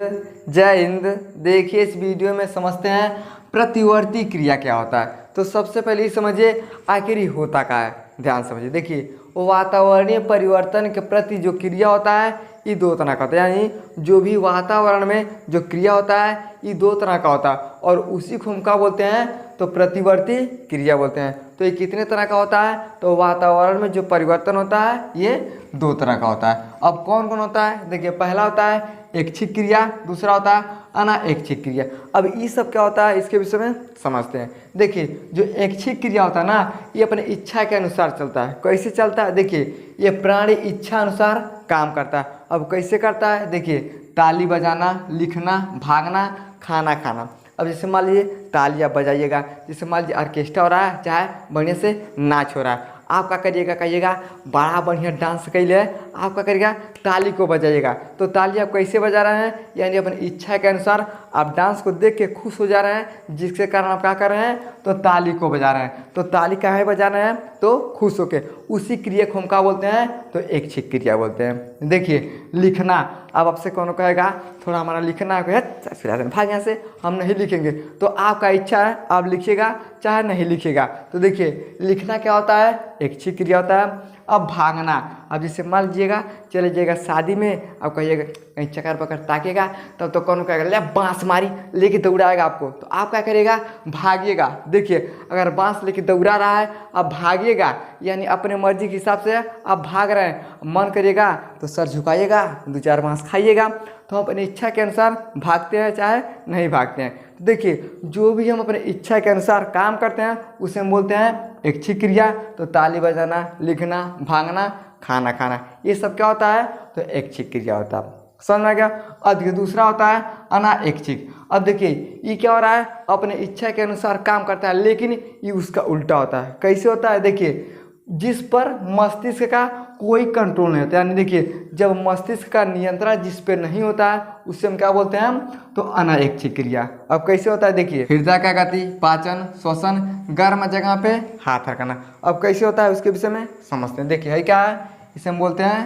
जय हिंद। देखिए इस वीडियो में समझते हैं प्रतिवर्ती क्रिया क्या होता है। तो सबसे पहले समझिए आखिर ये होता क्या है। ध्यान समझिए। देखिए वातावरणीय परिवर्तन के प्रति जो क्रिया होता है ये दो तरह का होता है। यानी जो भी वातावरण में जो क्रिया होता है ये दो तरह का होता है और उसी को हम क्या बोलते हैं तो प्रतिवर्ती क्रिया बोलते हैं। तो ये कितने तरह का होता है तो वातावरण में जो परिवर्तन होता है ये दो तरह का होता है। अब कौन कौन होता है देखिए, पहला होता है ऐच्छिक क्रिया, दूसरा होता है अनैच्छिक क्रिया। अब ये सब क्या होता है इसके विषय में समझते हैं। देखिए जो ऐच्छिक क्रिया होता है ना ये अपने इच्छा के अनुसार चलता है। कैसे चलता है देखिए, ये प्राणी इच्छा अनुसार काम करता है। अब कैसे करता है देखिए, ताली बजाना, लिखना, भागना, खाना खाना। अब जैसे मान लीजिए तालियां बजाइएगा, जैसे मान लीजिए ऑर्केस्ट्रा हो रहा है चाहे बढ़िया से नाच हो रहा है, आप क्या करिएगा कहिएगा बड़ा बढ़िया डांस कैले है, आप क्या करिएगा ताली को बजाइएगा। तो ताली आप कैसे बजा रहे हैं यानी अपनी इच्छा के अनुसार आप डांस को देख के खुश हो जा रहे हैं, जिसके कारण आप क्या कर रहे हैं तो ताली को बजा रहे हैं। तो ताली काहे बजा रहे हैं तो खुश होके। उसी क्रिया को हम क्या बोलते हैं तो ऐच्छिक क्रिया बोलते हैं। देखिए लिखना, अब आपसे कौन कहेगा थोड़ा हमारा लिखना है भाग यहाँ से, हम नहीं लिखेंगे। तो आपका इच्छा है आप लिखिएगा चाहे नहीं लिखिएगा। तो देखिए लिखना क्या होता है ऐच्छिक क्रिया होता है। अब भागना, अब जैसे मान लीजिएगा चले जाइएगा शादी में, अब कहिएगा कहीं चक्कर पकड़ ताकेगा तब तो कौन कहेगा ले बांस मारी लेके दौड़ाएगा आपको, तो आप क्या करिएगा भागिएगा। देखिए अगर बांस लेके दौड़ा रहा है आप भागिएगा यानी अपने मर्जी के हिसाब से आप भाग रहे हैं, मन करिएगा तो सर झुकाइएगा, दो चार बांस खाइएगा। तो हम अपनी इच्छा के अनुसार भागते हैं चाहे नहीं भागते हैं। तो देखिए जो भी हम अपने इच्छा के अनुसार काम करते हैं उसे हम बोलते हैं ऐच्छिक क्रिया। तो ताली बजाना, लिखना, भागना, खाना खाना, ये सब क्या होता है तो ऐच्छिक क्रिया होता है। समझ में आ गया। अब दूसरा होता है अनैच्छिक। अब देखिए ये क्या हो रहा है अपने इच्छा के अनुसार काम करता है लेकिन ये उसका उल्टा होता है। कैसे होता है देखिए, जिस पर मस्तिष्क का कोई कंट्रोल नहीं होता। यानी देखिए जब मस्तिष्क का नियंत्रण जिस पर नहीं होता है उससे हम क्या बोलते हैं तो अनैच्छिक क्रिया। अब कैसे होता है देखिए, हृदय का गति, पाचन, श्वसन, गर्म जगह पे हाथ रखना। अब कैसे होता है उसके विषय में समझते हैं। देखिए है क्या है, इसे हम बोलते हैं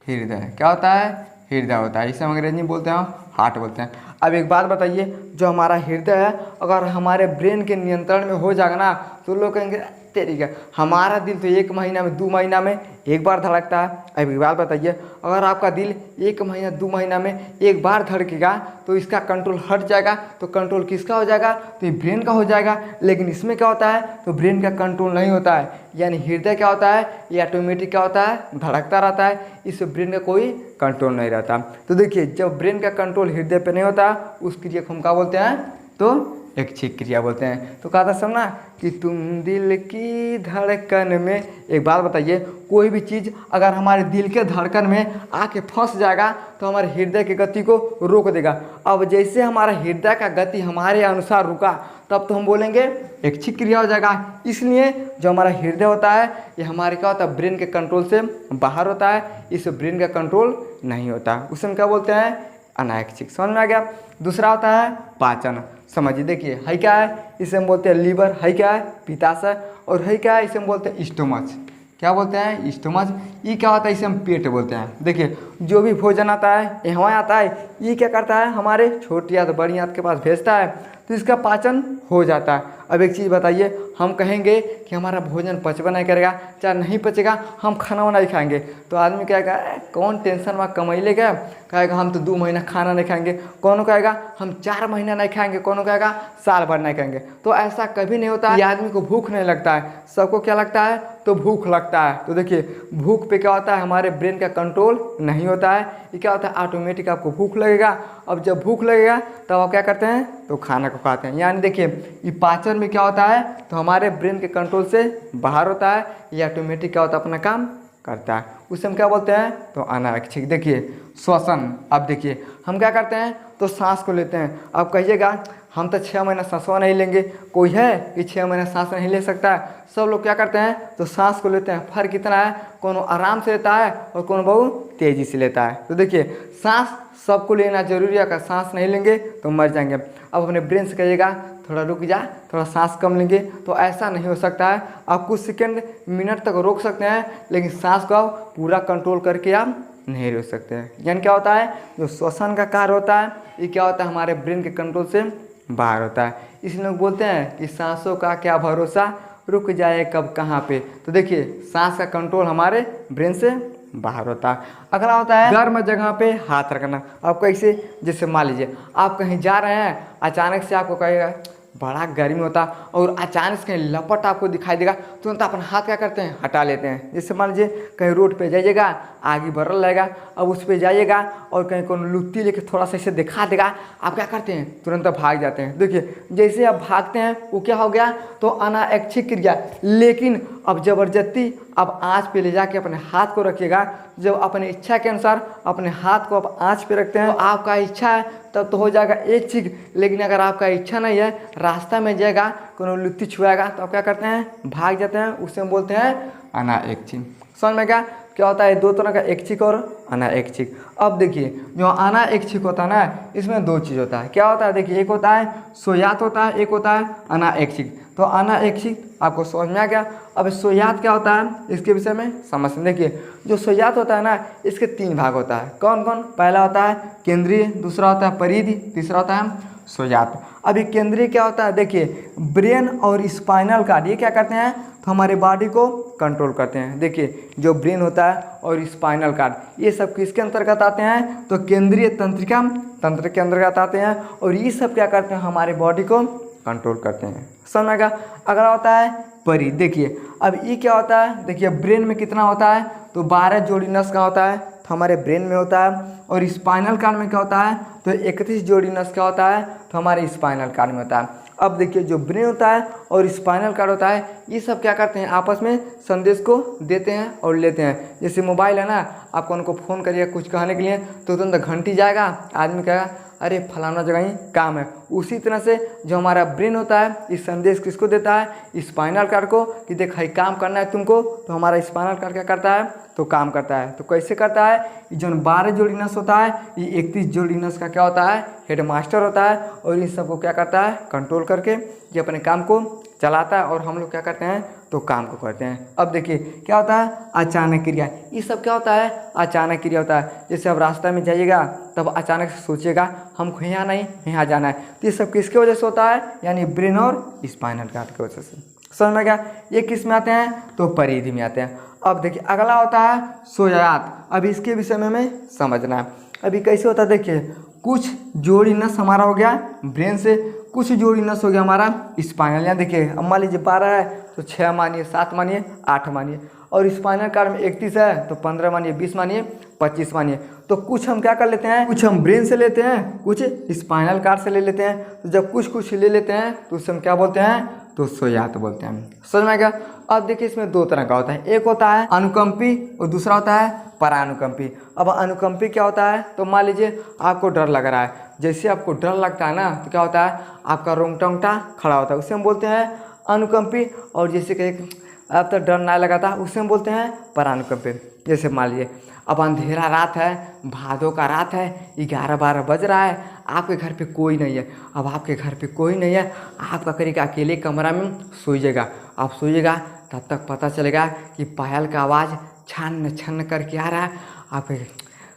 हृदय। क्या होता है हृदय होता है, इसे हम अंग्रेजी में बोलते हैं हार्ट बोलते हैं। अब एक बात बताइए, जो हमारा हृदय है अगर हमारे ब्रेन के नियंत्रण में हो जाएगा ना तो लोग कहेंगे तेरी क्या, हमारा दिल तो 1 महीना में 2 महीना में एक बार धड़कता है। अब एक बात बताइए, अगर आपका दिल 1 महीना 2 महीना में एक बार धड़केगा तो इसका कंट्रोल हट जाएगा। तो कंट्रोल किसका हो जाएगा तो ये ब्रेन का हो जाएगा। लेकिन इसमें क्या होता है तो ब्रेन का कंट्रोल नहीं होता है। यानी हृदय क्या होता है ये ऑटोमेटिक क्या होता है धड़कता रहता है, इससे ब्रेन का कोई कंट्रोल नहीं रहता। तो देखिए जब ब्रेन का कंट्रोल हृदय पर नहीं होता उस क्रिया को हम क्या बोलते हैं तो ऐच्छिक क्रिया बोलते हैं। तो कहा था समझना कि तुम दिल की धड़कन में, एक बात बताइए कोई भी चीज़ अगर हमारे दिल के धड़कन में आके फंस जाएगा तो हमारे हृदय की गति को रोक देगा। अब जैसे हमारा हृदय का गति हमारे अनुसार रुका तब तो हम बोलेंगे ऐच्छिक क्रिया हो जाएगा। इसलिए जो हमारा हृदय होता है ये हमारे क्या होता है ब्रेन के कंट्रोल से बाहर होता है, इसे ब्रेन का कंट्रोल नहीं होता, उसे हम क्या बोलते हैं अनैच्छिक। समझ में आ गया। दूसरा होता है पाचन। समझिए देखिए है क्या है, इसे हम बोलते हैं लीवर, है क्या है पित्ताशय, और है क्या है इसे हम बोलते हैं स्टोमच। क्या बोलते हैं स्टोमच। ये क्या होता है इसे हम पेट बोलते हैं। देखिए जो भी भोजन आता है यहाँ आता है ये क्या करता है हमारे छोटी आंत बड़ी आंत के पास भेजता है तो इसका पाचन हो जाता है। अब एक चीज़ बताइए, हम कहेंगे कि हमारा भोजन पचवा नहीं करेगा चाहे नहीं पचेगा हम खाना नहीं खाएंगे तो आदमी कहेगा कौन टेंशन में कमैले गए, कहेगा हम तो 2 महीना खाना नहीं खाएंगे, कौन कहेगा हम 4 महीना नहीं खाएंगे, कौन कहेगा साल भर नहीं खाएंगे। तो ऐसा कभी नहीं होता है। ये आदमी को भूख नहीं लगता है, सबको क्या लगता है तो भूख लगता है। तो देखिए भूख पे क्या होता है हमारे ब्रेन का कंट्रोल नहीं होता है, ये क्या होता है ऑटोमेटिक आपको भूख लगेगा। अब जब भूख लगेगा तब आप क्या करते हैं तो खाना को खाते हैं। यानी देखिए ये पाचन में क्या होता है तो हमारे ब्रेन के कंट्रोल से बाहर होता है, ये ऑटोमेटिक क्या होता है अपना काम करता है, उसे हम क्या बोलते हैं तो अनैच्छिक। देखिए श्वसन, अब देखिए हम क्या करते हैं तो सांस को लेते हैं। अब कहिएगा हम तो 6 महीना सांसवा नहीं लेंगे, कोई है कि 6 महीना सांस नहीं ले सकता है। सब लोग क्या करते हैं तो सांस को लेते हैं। फर्क कितना है, कोनो आराम से लेता है और कोनो बहुत तेज़ी से लेता है। तो देखिए सांस सबको लेना जरूरी है, अगर सांस नहीं लेंगे तो मर जाएंगे। अब अपने ब्रेन से कहिएगा थोड़ा रुक जा, थोड़ा सांस कम लेंगे, तो ऐसा नहीं हो सकता है। आप कुछ सेकंड मिनट तक रोक सकते हैं लेकिन सांस को आप पूरा कंट्रोल करके आप नहीं रोक सकते हैं। यानी क्या होता है, जो श्वसन का कार्य होता है ये क्या होता है, हमारे ब्रेन के कंट्रोल से बाहर होता है। इसलिए लोग बोलते हैं कि सांसों का क्या भरोसा, रुक जाए कब कहाँ पे। तो देखिए सांस का कंट्रोल हमारे ब्रेन से बाहर होता है। अगला होता है गर्म जगह पे हाथ रखना। आप कैसे, जैसे मान लीजिए आप कहीं जा रहे हैं, अचानक से आपको कहेगा बड़ा गर्मी होता और अचानक से कहीं लपट आपको दिखाई देगा, तुरंत अपना हाथ क्या करते हैं, हटा लेते हैं। जैसे मान लीजिए कहीं रोड पे जाइएगा, आगे बढ़ल रहेगा, अब उस पर जाइएगा और कहीं को लुत्ती लेके थोड़ा सा इसे दिखा देगा, आप क्या करते हैं, तुरंत भाग जाते हैं। देखिए जैसे आप भागते हैं वो क्या हो गया, तो अनैच्छिक क्रिया। लेकिन अब ज़बरदस्ती आप आँच पे ले जाके अपने हाथ को रखिएगा। जब अपनी इच्छा के अनुसार अपने हाथ को आप आँच पे रखते हैं, तो आपका इच्छा है तब तो हो जाएगा ऐच्छिक। लेकिन अगर आपका इच्छा नहीं है, रास्ता में जाएगा, कोनो लुत्ती छुआएगा, तो आप क्या करते हैं, भाग जाते हैं। उसे हम बोलते हैं अनैच्छिक। समझ में क्या होता है, दो तरह का ऐच्छिक और अनैच्छिक। अब देखिए जो अनैच्छिक होता है ना, इसमें दो चीज़ होता है। क्या होता है, देखिए एक होता है सोयात होता है, एक होता है अनैच्छिक। तो अनैच्छिक आपको समझ में आ गया। अब सोयात क्या होता है, इसके विषय में समझते हैं। देखिए जो सोयात होता है ना, इसके तीन भाग होता है। कौन कौन, पहला होता है केंद्रीय, दूसरा होता है परिधि, तीसरा होता है सोयात। अभी केंद्रीय क्या होता है, देखिए ब्रेन और स्पाइनल कार्ड ये क्या करते हैं, तो हमारे बॉडी को कंट्रोल करते हैं। देखिए जो ब्रेन होता है और स्पाइनल कार्ड ये सब किसके अंतर्गत आते हैं, तो केंद्रीय तंत्रिका तंत्र के अंतर्गत आते हैं। और ये सब क्या करते हैं, हमारे बॉडी को कंट्रोल करते हैं। समझेगा। अगला होता है परिधि। देखिए अब ये क्या होता है, देखिए ब्रेन में कितना होता है, तो 12 जोड़ी नस का होता है, तो हमारे ब्रेन में होता है। और स्पाइनल कार्ड में क्या होता है, तो 31 जोड़ी नस का होता है, तो हमारे स्पाइनल कार्ड में होता है। अब देखिए जो ब्रेन होता है और स्पाइनल कार्ड होता है, ये सब क्या करते हैं, आपस में संदेश को देते हैं और लेते हैं। जैसे मोबाइल है ना, आपको उनको फ़ोन करिए कुछ कहने के लिए, तो तुरंत घंटी जाएगा, आदमी कहेगा अरे फलाना जगह ही काम है। उसी तरह से जो हमारा ब्रेन होता है, इस संदेश किसको देता है, स्पाइनल कार्ड को, कि देख भाई काम करना है तुमको, तो हमारा स्पाइनल कार्ड क्या करता है, तो काम करता है। तो कैसे करता है, जो 12 जोड़ी नस होता है, ये 31 जोड़ी नस का क्या होता है, हेड मास्टर होता है। और इन सबको क्या करता है, कंट्रोल करके ये अपने काम को चलाता है, और हम लोग क्या करते हैं, तो काम को करते हैं। अब देखिए क्या होता है, अचानक क्रिया। ये सब क्या होता है, अचानक क्रिया होता है। जैसे आप रास्ता में जाइएगा, तब अचानक से सोचिएगा हमको यहाँ नहीं यहाँ जाना है, तो ये सब किसके वजह से होता है, यानी ब्रेन और स्पाइनल कार्ड की वजह से। समझ में गया। ये किस में आते हैं, तो परिधि में आते हैं। अब देखिए अगला होता है सोयात। अब इसके विषय में हमें समझना है। अभी कैसे होता है, देखिए कुछ जोड़ी नस हमारा हो गया ब्रेन से, कुछ जोड़ी नस हो गया हमारा स्पाइनल। यहाँ देखिए अब मान लीजिए 12 है, तो 6 मानिए, 7 मानिए, 8 मानिए। और स्पाइनल कार्ड में 31 है, तो 15 मानिए, 20 मानिए, 25 मानिए। तो कुछ हम क्या कर लेते हैं, कुछ हम ब्रेन से लेते हैं, कुछ स्पाइनल कार्ड से ले लेते हैं। तो जब कुछ कुछ ले लेते हैं तो उससे हम क्या बोलते हैं, तो सोयात बोलते हैं। समझ में आएगा। अब देखिए इसमें दो तरह का होता है, एक होता है अनुकंपी और दूसरा होता है परानुकंपी। अब अनुकंपी क्या होता है, तो मान लीजिए आपको डर लग रहा है, जैसे आपको डर लगता है ना, तो क्या होता है, आपका रोंगटा ओंगटा खड़ा होता है, उसे हम बोलते हैं अनुकंपी। और जैसे कि अब तक डर ना लगा था, उसे हम बोलते हैं परानुकंपी। जैसे मान लीजिए अब अंधेरा रात है, भादों का रात है, 11-12 बज रहा है, आपके घर पे कोई नहीं है। अब आपके घर पे कोई नहीं है, आप क्या करिएगा, अकेले कमरा में सोइएगा। आप सोइएगा तब तक पता चलेगा कि पायल का आवाज़ छन छन करके आ रहा है। आप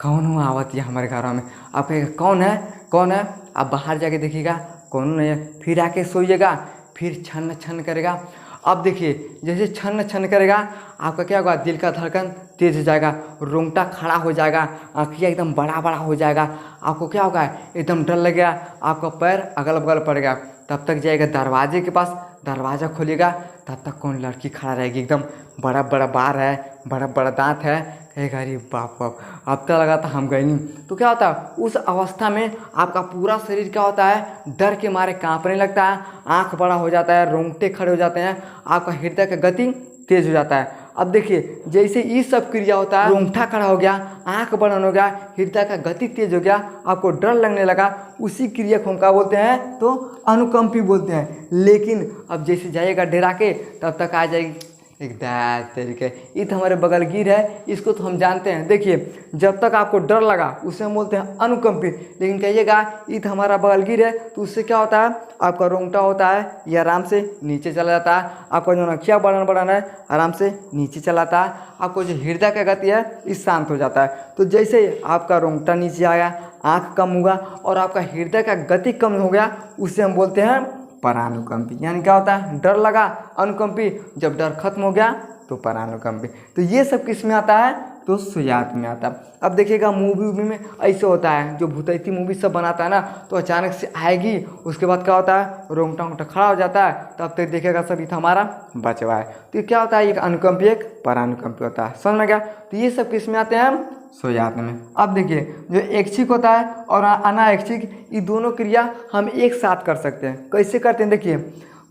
कौन हो आवत है हमारे घरों में, आप कौन है कौन है, आप बाहर जाके देखिएगा कौन नहीं है, फिर आके सोइएगा, फिर छन छन करेगा। अब देखिए जैसे छन छन करेगा, आपका क्या होगा, दिल का धड़कन तेज हो जाएगा, रोंगटा खड़ा हो जाएगा, आँखियाँ एकदम बड़ा बड़ा हो जाएगा। आपको क्या होगा, एकदम डर लगेगा, आपका पैर अगल बगल पड़ेगा। तब तक जाएगा दरवाजे के पास, दरवाज़ा खोलेगा, तब तक कौन लड़की खड़ा रहेगी, एकदम बड़ा बड़ा बार है, बड़ा बड़ा दांत है, कहेगा अरे बाप बाप, अब तक लगा था हम गए नहीं। तो क्या होता है, उस अवस्था में आपका पूरा शरीर क्या होता है, डर के मारे कांपने लगता है, आँख बड़ा हो जाता है, रोंगटे खड़े हो जाते हैं, आपका हृदय का गति तेज हो जाता है। अब देखिए जैसे ये सब क्रिया होता है, रोंगटा खड़ा हो गया, आँख बढ़न हो गया, हृदय का गति तेज हो गया, आपको डर लगने लगा, उसी क्रिया को हम क्या बोलते हैं, तो अनुकंपी बोलते हैं। लेकिन अब जैसे जाइएगा डरा के, तब तक आ जाएगी एक दैट तरीके इत हमारे बगल गिर है, इसको तो हम जानते हैं। देखिए जब तक आपको डर लगा उसे हम बोलते हैं अनुकंपित, लेकिन कहिएगा इत हमारा बगल गिर है तो उससे क्या होता है, आपका रोंगटा होता है ये आराम से नीचे चला जाता है, आपका जो नखिया बढ़न है आराम से नीचे चला जाता है, आपको जो हृदय का गति है इस शांत हो जाता है। तो जैसे ही आपका रोंगटा नीचे आया, आँख कम होगा और आपका हृदय का गति कम हो गया, उसे हम बोलते हैं परानुकंपी। यानी क्या होता है, डर लगा अनुकंपी, जब डर खत्म हो गया तो परानुकंपी। तो ये सब किस में आता है, तो सुजात में आता है। अब देखिएगा मूवी में ऐसे होता है, जो भूतैती मूवी सब बनाता है ना, तो अचानक से आएगी, उसके बाद क्या होता है, रोंगटा वोंगटा खड़ा हो जाता है, तब तक देखिएगा सब ये हमारा बच हुआ है। तो ये क्या होता है, एक अनुकंपी एक परानुकंपी होता है। समझ में गया। तो ये सब किस में आते हैं, सुजात में। अब देखिए जो ऐच्छिक होता है और अनैच्छिक, ये दोनों क्रिया हम एक साथ कर सकते हैं। कैसे करते हैं, देखिए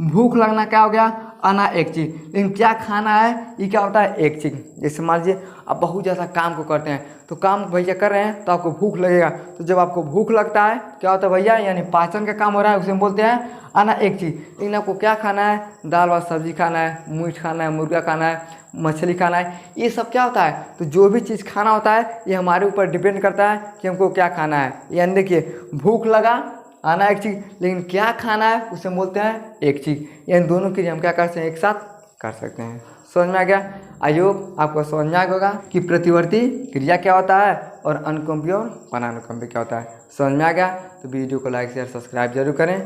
भूख लगना क्या हो गया, अनैच्छिक, लेकिन क्या खाना है ये क्या होता है, ऐच्छिक। जैसे मान लीजिए आप बहुत ज़्यादा काम को करते हैं, तो काम भैया कर रहे हैं तो आपको भूख लगेगा, तो जब आपको भूख लगता है क्या होता है भैया, यानी पाचन का काम हो रहा है, उसे हम बोलते हैं अनैच्छिक। लेकिन आपको क्या खाना है, दाल भात सब्जी खाना है, मीट खाना है, मुर्गा खाना है, मछली खाना है, ये सब क्या होता है। तो जो भी चीज़ खाना होता है ये हमारे ऊपर डिपेंड करता है कि हमको क्या खाना है। यानी देखिए भूख लगा अनैच्छिक, लेकिन क्या खाना है उसे बोलते हैं ऐच्छिक। यानी दोनों क्रिया हम क्या कर सकते हैं, एक साथ कर सकते हैं। समझ में आ गया। आई होप आपको समझ में आ गया होगा कि प्रतिवर्ती क्रिया क्या होता है और अनुकंपी और परानुकंपी क्या होता है। समझ में आ गया तो वीडियो को लाइक शेयर सब्सक्राइब जरूर करें।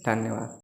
धन्यवाद।